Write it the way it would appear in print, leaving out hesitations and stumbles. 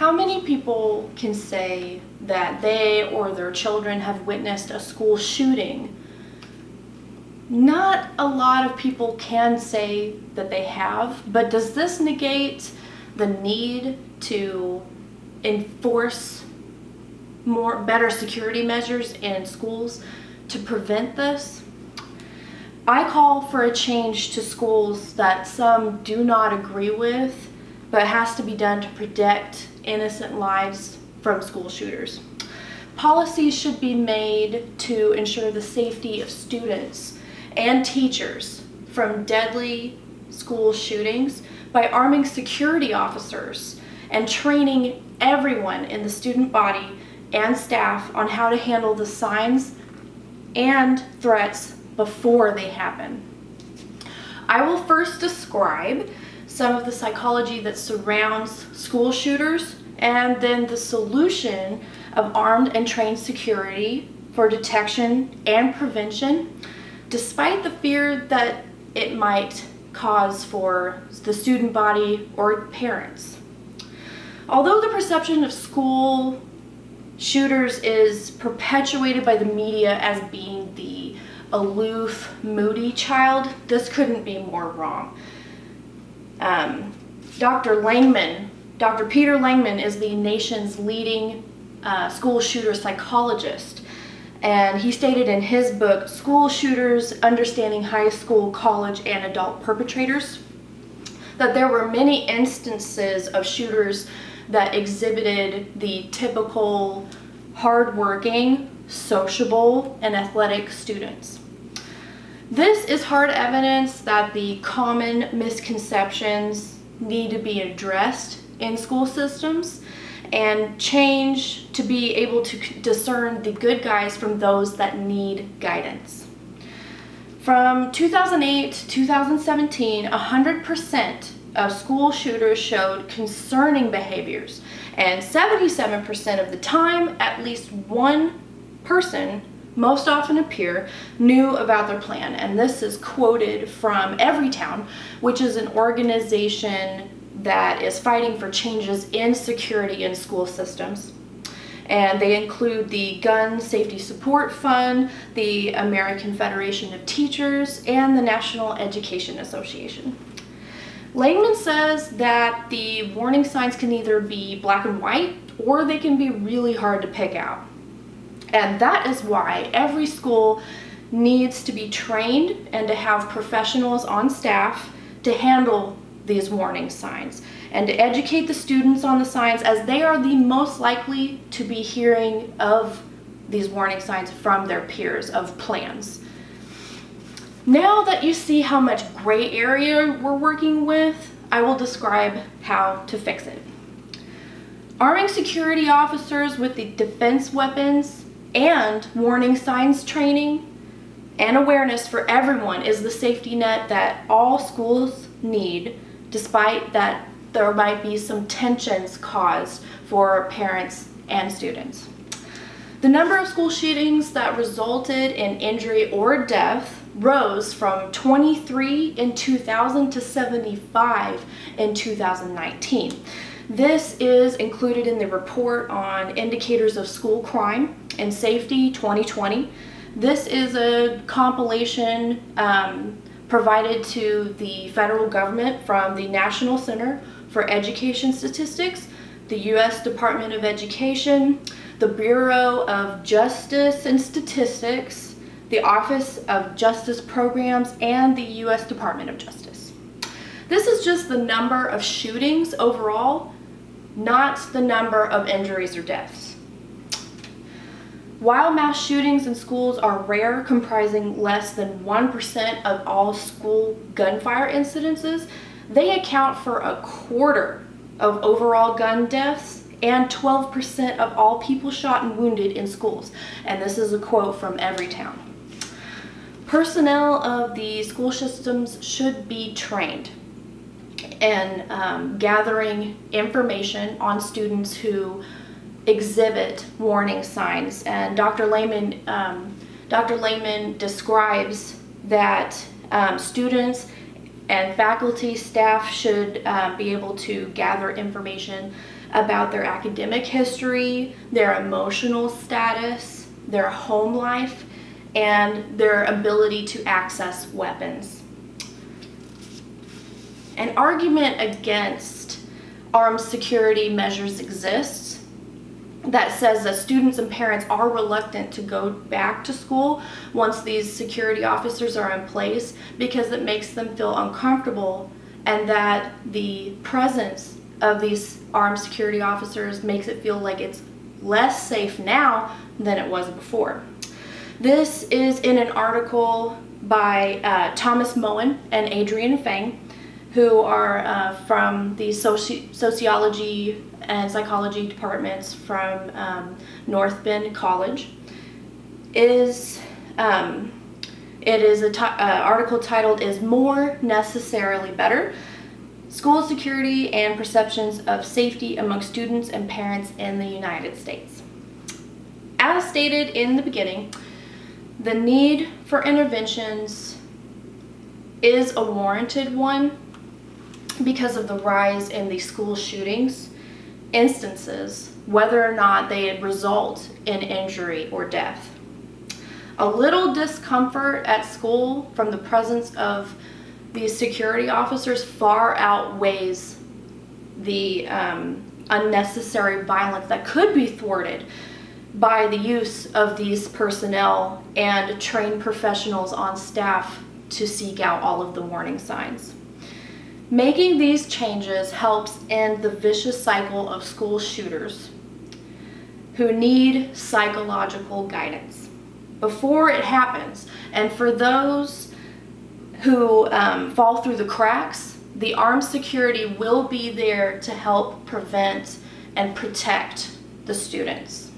How many people can say that they or their children have witnessed a school shooting? Not a lot of people can say that they have, but does this negate the need to enforce better security measures in schools to prevent this? I call for a change to schools that some do not agree with, but it has to be done to protect innocent lives from school shooters. Policies should be made to ensure the safety of students and teachers from deadly school shootings by arming security officers and training everyone in the student body and staff on how to handle the signs and threats before they happen. I will first describe some of the psychology that surrounds school shooters and then the solution of armed and trained security for detection and prevention, despite the fear that it might cause for the student body or parents. Although the perception of school shooters is perpetuated by the media as being the aloof, moody child, this couldn't be more wrong. Dr. Peter Langman is the nation's leading school shooter psychologist, and he stated in his book, School Shooters: Understanding High School, College, and Adult Perpetrators, that there were many instances of shooters that exhibited the typical hardworking, sociable, and athletic students. This is hard evidence that the common misconceptions need to be addressed in school systems and change to be able to discern the good guys from those that need guidance. From 2008 to 2017, 100% of school shooters showed concerning behaviors, and 77% of the time, at least one person, most often a peer, knew about their plan. And this is quoted from Everytown, which is an organization that is fighting for changes in security in school systems. And they include the Gun Safety Support Fund, the American Federation of Teachers, and the National Education Association. Langman says that the warning signs can either be black and white or they can be really hard to pick out. And that is why every school needs to be trained and to have professionals on staff to handle these warning signs and to educate the students on the signs, as they are the most likely to be hearing of these warning signs from their peers of plans. Now that you see how much gray area we're working with, I will describe how to fix it. Arming security officers with the defense weapons and warning signs training and awareness for everyone is the safety net that all schools need, despite that there might be some tensions caused for parents and students. The number of school shootings that resulted in injury or death rose from 23 in 2000 to 75 in 2019. This is included in the report on Indicators of School Crime and Safety 2020. This is a compilation provided to the federal government from the National Center for Education Statistics, the U.S. Department of Education, the Bureau of Justice and Statistics, the Office of Justice Programs, and the U.S. Department of Justice. This is just the number of shootings overall, not the number of injuries or deaths. While mass shootings in schools are rare, comprising less than 1% of all school gunfire incidences, they account for a quarter of overall gun deaths and 12% of all people shot and wounded in schools. And this is a quote from Everytown. Personnel of the school systems should be trained in gathering information on students who exhibit warning signs. And Dr. Langman describes that students and faculty, staff should be able to gather information about their academic history, their emotional status, their home life, and their ability to access weapons. An argument against armed security measures exists that says that students and parents are reluctant to go back to school once these security officers are in place because it makes them feel uncomfortable, and that the presence of these armed security officers makes it feel like it's less safe now than it was before. This is in an article by Thomas Moen and Adrian Fang, who are from the sociology and psychology departments from North Bend College. It is an article titled "Is More Necessarily Better? School Security and Perceptions of Safety Among Students and Parents in the United States." As stated in the beginning, the need for interventions is a warranted one because of the rise in the school shootings instances, whether or not they result in injury or death. A little discomfort at school from the presence of these security officers far outweighs the unnecessary violence that could be thwarted by the use of these personnel and trained professionals on staff to seek out all of the warning signs. Making these changes helps end the vicious cycle of school shooters who need psychological guidance before it happens. And for those who fall through the cracks, the armed security will be there to help prevent and protect the students.